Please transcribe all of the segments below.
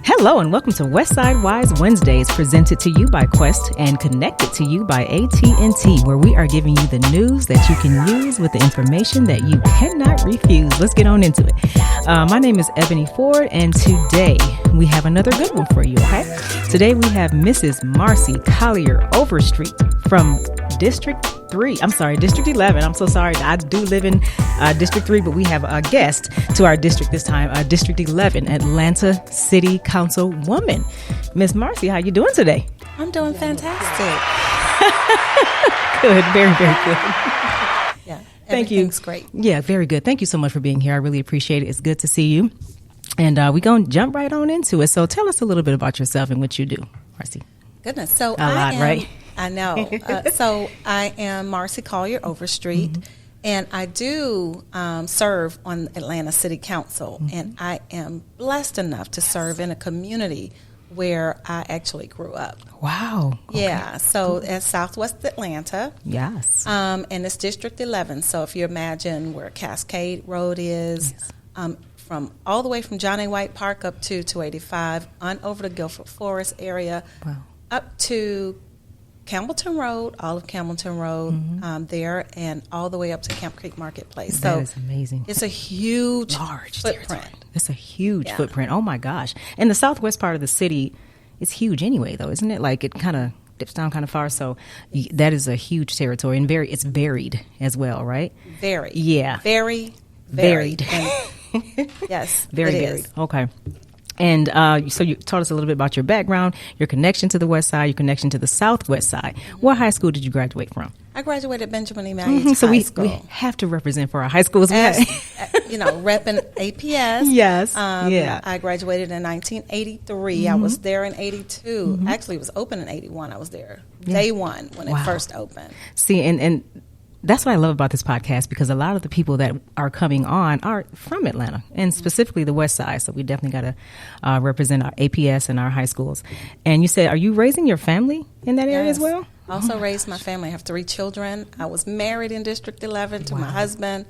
Hello and welcome to Westside Wise Wednesdays, presented to you by Quest and connected to you by AT&T, where we are giving you the news that you can use with the information that you cannot refuse. Let's get on into it. My name is Ebony Ford, and today we have another good one for you, okay? Today we have Mrs. Marci Collier-Overstreet from District 11. I'm so sorry. I do live in District 3, but we have a guest to our district this time, District 11, Atlanta City Councilwoman. Miss Marci, how you doing today? I'm doing fantastic. Good. Very, very good. Yeah. Thank you. Everything's great. Yeah, very good. Thank you so much for being here. I really appreciate it. It's good to see you. And we're going to jump right on into it. So tell us a little bit about yourself and what you do, Marci. Goodness. So right? I know. So I am Marci Collier-Overstreet, and I do serve on Atlanta City Council, and I am blessed enough to serve in a community where I actually grew up. Wow. Okay. Yeah. So at Southwest Atlanta. Yes. And it's District 11. So if you imagine where Cascade Road is, Yes. From all the way from John A. White Park up to 285, on over to Guilford Forest area, Wow. up to Campbellton Road, all of Campbellton Road there, and all the way up to Camp Creek Marketplace. That So is amazing. it's a huge Large footprint. territory. It's a huge Yeah. footprint. Oh my gosh. And the southwest part of the city is huge anyway, though, isn't it? Like it kind of dips down kind of far. So that is a huge territory, and it's varied as well, right? Very. Yeah. Very Varied. And yes, Very it varied. is. Okay. And so you taught us a little bit about your background, your connection to the west side, your connection to the southwest side. What high school did you graduate from? I graduated Benjamin E. Malleus So High we School. have to represent for our high schools. Repping APS. Yes. Yeah. I graduated in 1983. I was there in 82. Actually, it was open in 81. I was there day one when it first opened. See, and that's what I love about this podcast, because a lot of the people that are coming on are from Atlanta, and specifically the west side. So we definitely got to represent our APS and our high schools. And you said, are you raising your family in that area as well? I also raised my family. I have 3 children. I was married in District 11 to my husband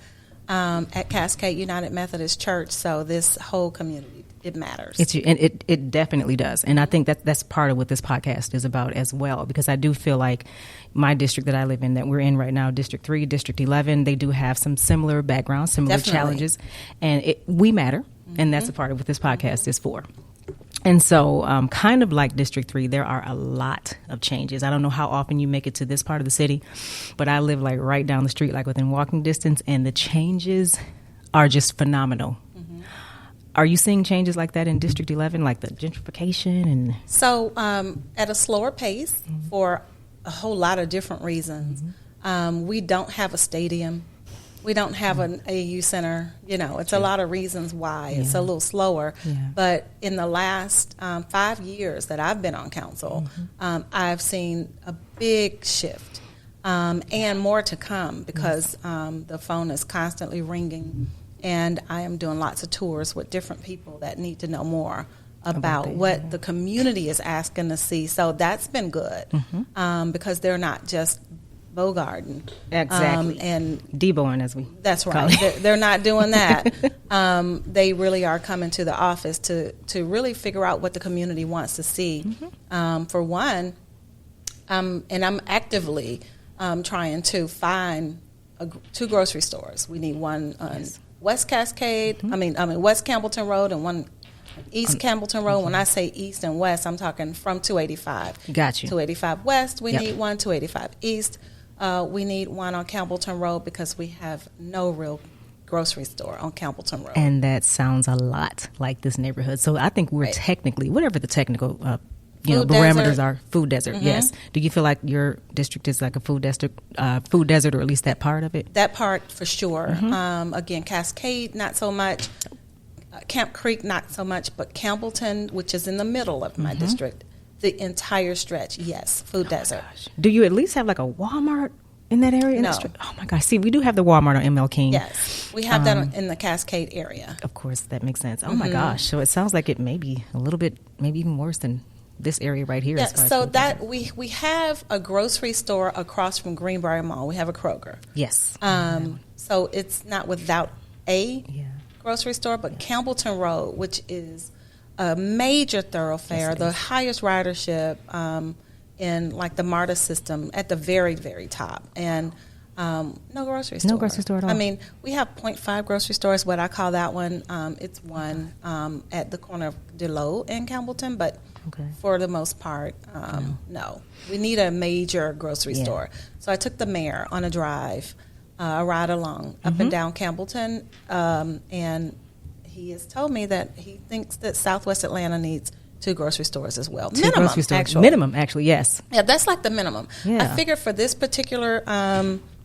at Cascade United Methodist Church. So this whole community, it matters. It definitely does. And I think that's part of what this podcast is about as well, because I do feel like my district that I live in, that we're in right now, District 3, District 11, they do have some similar backgrounds, similar challenges, and we matter, and that's a part of what this podcast is for. And so kind of like District 3, there are a lot of changes. I don't know how often you make it to this part of the city, but I live like right down the street, like within walking distance, and the changes are just phenomenal. Are you seeing changes like that in District 11, like the gentrification? And So at a slower pace for a whole lot of different reasons. We don't have a stadium. We don't have an AU center. It's a lot of reasons why it's a little slower. Yeah. But in the last 5 years that I've been on council, I've seen a big shift and more to come, because the phone is constantly ringing, and I am doing lots of tours with different people that need to know more about what the community is asking to see. So that's been good, because they're not just Bogarden. Exactly. And Deborn, as we that's right. They're not doing that. They really are coming to the office to really figure out what the community wants to see. For one, and I'm actively trying to find 2 grocery stores. We need one on West Cascade, West Campbellton Road, and one East Campbellton Road. When I say east and west, I'm talking from 285. Got you. 285 West, we need one. 285 East, we need one on Campbellton Road, because we have no real grocery store on Campbellton Road. And that sounds a lot like this neighborhood. So I think we're technically, whatever the technical parameters are, food desert. Yes. Do you feel like your district is like a food desert, or at least that part of it? That part for sure. Again, Cascade, not so much. Camp Creek, not so much. But Campbellton, which is in the middle of my district, the entire stretch, yes, food desert. Gosh. Do you at least have like a Walmart in that area? No. Oh my gosh. See, we do have the Walmart on ML King. Yes, we have that in the Cascade area. Of course, that makes sense. Oh my gosh. So it sounds like it may be a little bit, maybe even worse than this area right here. Yeah, as far so as that we have a grocery store across from Greenbrier Mall. We have a Kroger. Yes. So it's not without a grocery store, but Campbellton Road, which is a major thoroughfare, Yes, the is. highest ridership in like the MARTA system at the very, very top. And no grocery store. No grocery store at all. I mean, we have 0.5 grocery stores, what I call that one. It's one at the corner of DeLoe and Campbellton, but for the most part, no. We need a major grocery store. So I took the mayor on a drive, a ride along up and down Campbellton, and he has told me that he thinks that Southwest Atlanta needs 2 grocery stores as well. Two grocery stores. Minimum, actually, yes. Yeah, that's like the minimum. Yeah. I figured for this particular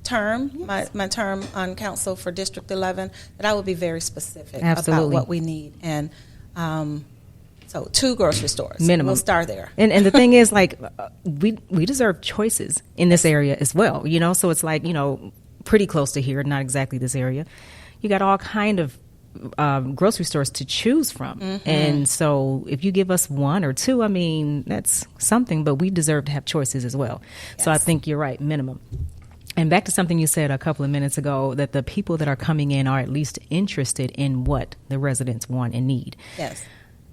term, my term on council for District 11, that I would be very specific about what we need. And so 2 grocery stores. Minimum. We'll start there. And the thing is, like, we deserve choices in this area as well, you know? So it's like, you know, pretty close to here, not exactly this area. You got all kind of grocery stores to choose from. And so if you give us 1 or 2, I mean, that's something, but we deserve to have choices as well. Yes. So I think you're right, minimum. And back to something you said a couple of minutes ago, that the people that are coming in are at least interested in what the residents want and need. Yes.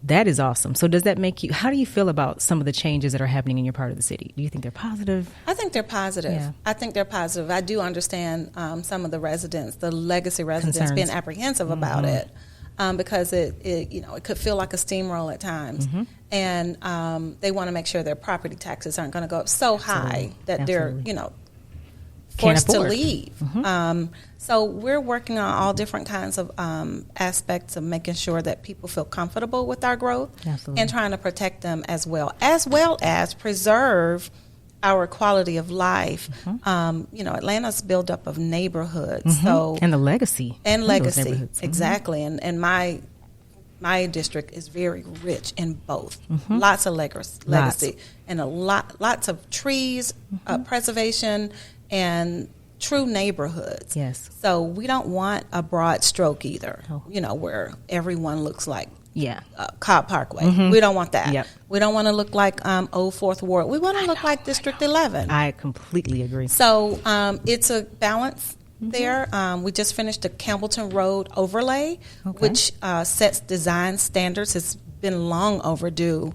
That is awesome. So does that make you, how do you feel about some of the changes that are happening in your part of the city? Do you think they're positive? I think they're positive. Yeah. I think they're positive. I do understand some of the residents, the legacy residents, Concerns. being apprehensive about it because it, you know, it could feel like a steamroll at times. And they want to make sure their property taxes aren't going to go up so high that they're, you know, forced to leave. So we're working on all different kinds of aspects of making sure that people feel comfortable with our growth and trying to protect them as well as preserve our quality of life. You know, Atlanta's built up of neighborhoods, so and the legacy exactly. And my district is very rich in both. Lots of legacy and lots of trees, preservation, and true neighborhoods. Yes. So we don't want a broad stroke either, you know, where everyone looks like Cobb Parkway. We don't want that. We don't want to look like Old Fourth Ward. We want to look like District 11. I completely agree. So it's a balance there. We just finished the Campbellton Road overlay, which sets design standards. It's been long overdue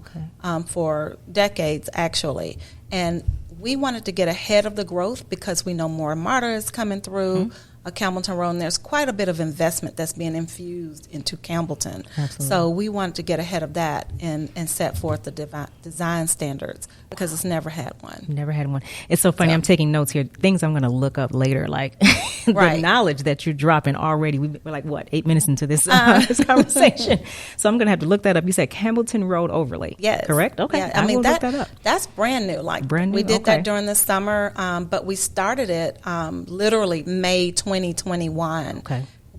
for decades, actually. And we wanted to get ahead of the growth because we know more MARTA is coming through Campbellton Road, and there's quite a bit of investment that's being infused into Campbellton. So we wanted to get ahead of that and set forth the design standards because it's never had one. Never had one. It's so funny. I'm taking notes here. Things I'm going to look up later, like the knowledge that you're dropping already. We're like, 8 minutes into this, this conversation. So I'm going to have to look that up. You said Campbellton Road overlay. Yes. Correct? Okay. Yeah, I mean, look that up. That's brand new. Like brand new? We did that during the summer, but we started it literally May 2021.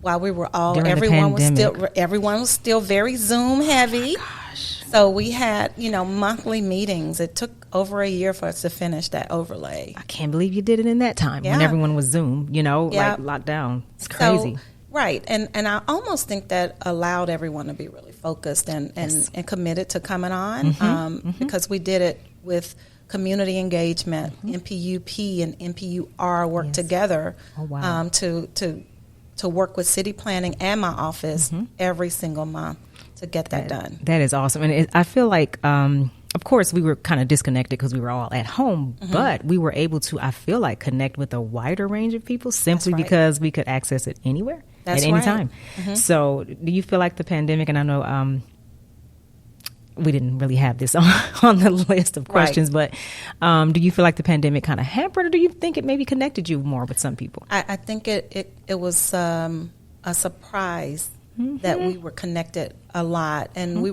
While we were all, everyone was still very Zoom heavy. So we had, you know, monthly meetings. It took over a year for us to finish that overlay. I can't believe you did it in that time when everyone was Zoom, you know, like locked down. It's crazy. So, right. And I almost think that allowed everyone to be really focused and committed to coming on because we did it with community engagement. MPUP and MPUR work together to work with city planning and my office every single month to get that done. That is awesome. And I feel like, of course, we were kind of disconnected because we were all at home, but we were able to, I feel like, connect with a wider range of people simply because we could access it anywhere at any time. So do you feel like the pandemic, and I know we didn't really have this on the list of questions, but do you feel like the pandemic kind of hampered, or do you think it maybe connected you more with some people? I think it was a surprise that we were connected a lot, and we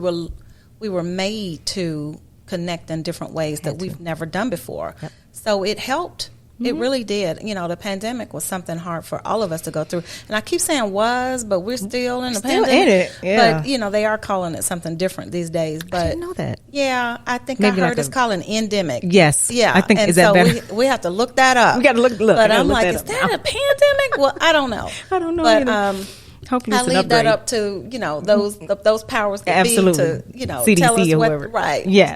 were made to connect in different ways that we've never done before. So it helped. It really did. You know, the pandemic was something hard for all of us to go through. And I keep saying was, but we're still in the pandemic. In it, But, you know, they are calling it something different these days. But I didn't know that. Yeah, I think maybe I heard it's calling endemic. Yes. Yeah. I think, and is that better? We have to look that up. We got to look. But I'm like, is that a pandemic? Well, I don't know. I don't know But, hopefully I leave that up to, you know, those powers that be to, you know, CDC tell us or what, whoever.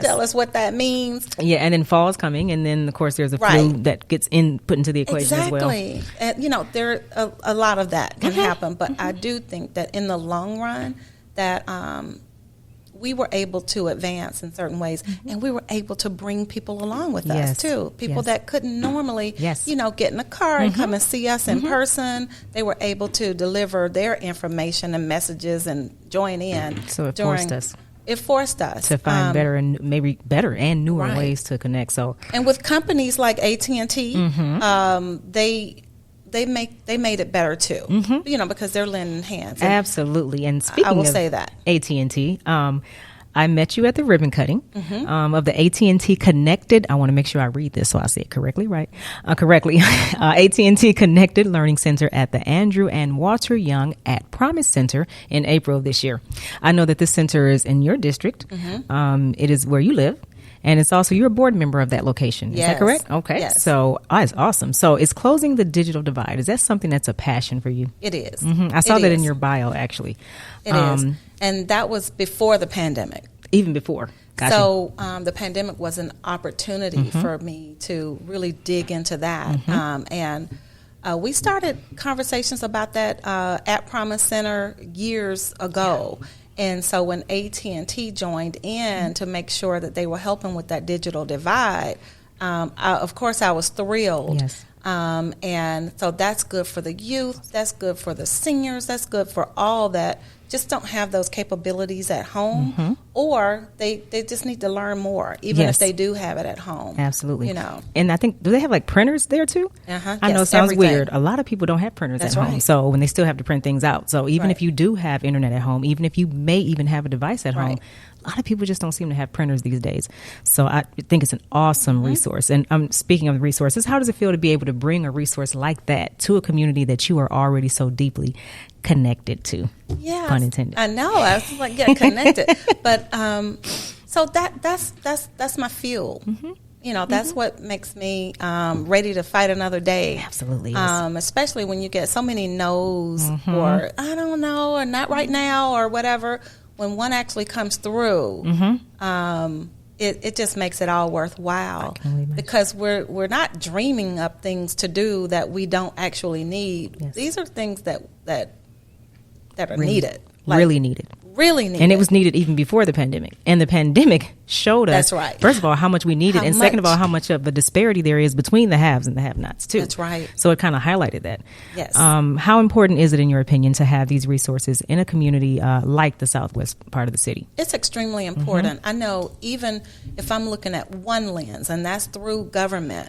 Tell us what that means. Yeah, and then fall's coming, and then of course there's a flu that gets put into the equation as well. Exactly, and you know, there a lot of that can happen, but I do think that in the long run, that we were able to advance in certain ways, and we were able to bring people along with us too. People that couldn't normally, get in a car and come and see us in person. They were able to deliver their information and messages and join in. So it forced us. It forced us to find better and maybe better and newer ways to connect. So, and with companies like AT&T, they made it better too. Because they're lending hands. And absolutely. And speaking I will of say that AT&T, I met you at the ribbon cutting of the AT&T Connected. I want to make sure I read this so I say it correctly, AT&T Connected Learning Center at the Andrew and Walter Young at Promise Center in April of this year. I know that this center is in your district. It is where you live. And it's also, you're a board member of that location. Is that correct? Okay. Yes. So, it's awesome. So, it's closing the digital divide. Is that something that's a passion for you? It is. I saw that in your bio, actually. It is. And that was before the pandemic. Even before. Gotcha. So, the pandemic was an opportunity for me to really dig into that. And we started conversations about that at Promise Center years ago. Yeah. And so when AT&T joined in to make sure that they were helping with that digital divide, of course I was thrilled. Yes. And so that's good for the youth, that's good for the seniors, that's good for all that just don't have those capabilities at home, or they just need to learn more, even if they do have it at home. Absolutely. And I think, do they have like printers there too? I know it sounds weird. A lot of people don't have printers at home. So when they still have to print things out. So even if you do have internet at home, even if you may even have a device at home, a lot of people just don't seem to have printers these days. So I think it's an awesome resource. And speaking of resources, how does it feel to be able to bring a resource like that to a community that you are already so deeply connected to? Yeah, pun intended. I know. I was like, connected. But so that's my fuel. That's what makes me ready to fight another day. Absolutely. Especially when you get so many no's or I don't know or not right now or whatever. When one actually comes through, it just makes it all worthwhile because we're not dreaming up things to do that we don't actually need. Yes. These are things that are needed, really needed. And it was needed even before the pandemic. And the pandemic showed us, first of all, how much we needed, and second of all, how much of a disparity there is between the haves and the have-nots, too. That's right. So it kind of highlighted that. Yes. How important is it, in your opinion, to have these resources in a community like the southwest part of the city? It's extremely important. I know even if I'm looking at one lens, and that's through government,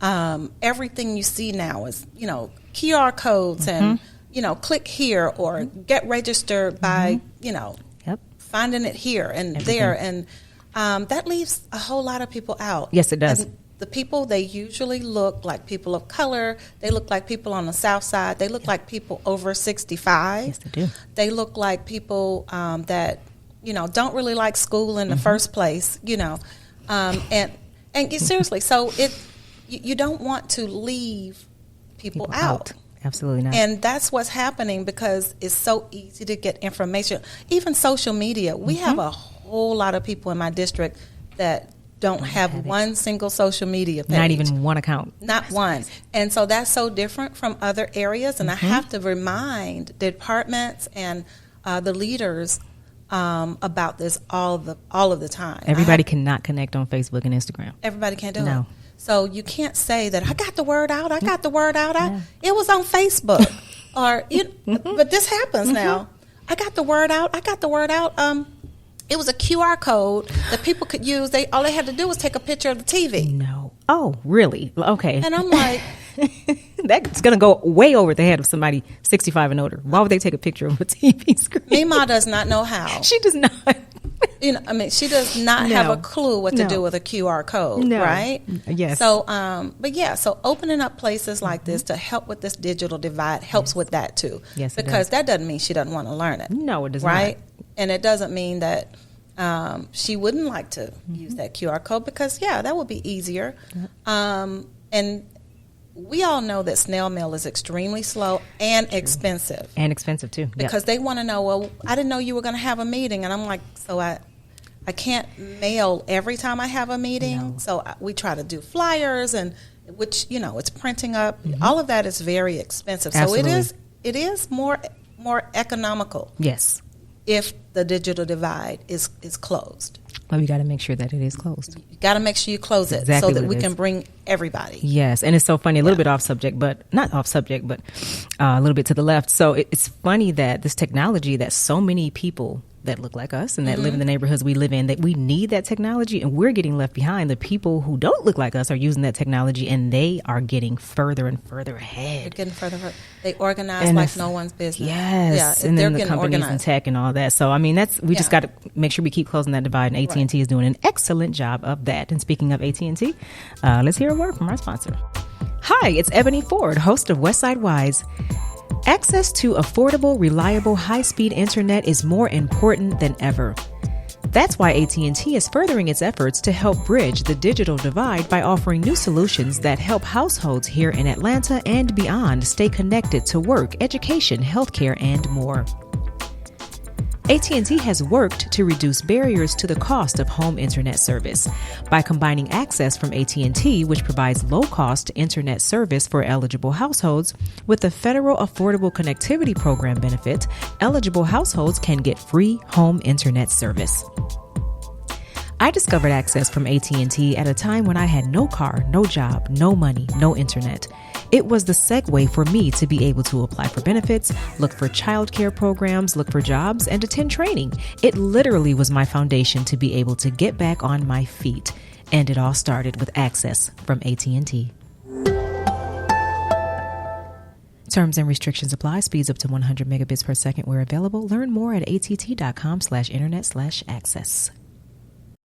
everything you see now is, QR codes and click here or get registered by, finding it here and there. And that leaves a whole lot of people out. Yes, it does. And the people, they usually look like people of color. They look like people on the South Side. They look like people over 65. Yes, they do. They look like people that, don't really like school in the first place, and seriously, so you don't want to leave people out. Absolutely not. And that's what's happening because it's so easy to get information. Even social media. We have a whole lot of people in my district that don't have one single social media page. Not even one account. Not one. And so that's so different from other areas. And I have to remind departments and the leaders about this all of the time. Everybody cannot connect on Facebook and Instagram. Everybody can't do it. So you can't say that I got the word out. It was on Facebook, or but this happens now. I got the word out. It was a QR code that people could use. All they had to do was take a picture of the TV. No. Oh, really? Okay. And I'm like, that's going to go way over the head of somebody 65 and older. Why would they take a picture of a TV screen? Mima does not know how. She does not. She does not have a clue what to do with a QR code, right? Yes. So, so opening up places like this to help with this digital divide helps with that too. Yes, because that doesn't mean she doesn't want to learn it. No, it does right? not. And it doesn't mean that she wouldn't like to use that QR code because, that would be easier. And we all know that snail mail is extremely slow and expensive. And expensive, too. Because they want to know, well, I didn't know you were going to have a meeting. And I'm like, so I can't mail every time I have a meeting. No. So we try to do flyers, and which, it's printing up. All of that is very expensive. Absolutely. So it is more economical. Yes. if the digital divide is closed. Well, you got to make sure that it is closed. You got to make sure you close it Exactly so that we can bring everybody. Yes, and it's so funny, a little bit off subject, but not off subject, but a little bit to the left. So it's funny that this technology that so many people that look like us and that live in the neighborhoods we live in, that we need that technology and we're getting left behind. The people who don't look like us are using that technology and they are getting further and further ahead. They're getting further. They organize and like no one's business. Yes, and then the companies organized. And tech and all that. So, I mean, we just got to make sure we keep closing that divide, and AT&T is doing an excellent job of that. And speaking of AT&T, let's hear a word from our sponsor. Hi, it's Ebony Ford, host of Westside Wise. Access to affordable, reliable, high-speed internet is more important than ever. That's why AT&T is furthering its efforts to help bridge the digital divide by offering new solutions that help households here in Atlanta and beyond stay connected to work, education, healthcare, and more. AT&T has worked to reduce barriers to the cost of home internet service by combining access from AT&T, which provides low-cost internet service for eligible households, with the Federal Affordable Connectivity Program benefit. Eligible households can get free home internet service. I discovered access from AT&T at a time when I had no car, no job, no money, no internet. It was the segue for me to be able to apply for benefits, look for childcare programs, look for jobs, and attend training. It literally was my foundation to be able to get back on my feet. And it all started with access from AT&T. Terms and restrictions apply. Speeds up to 100 megabits per second where available. Learn more at att.com/internet/access.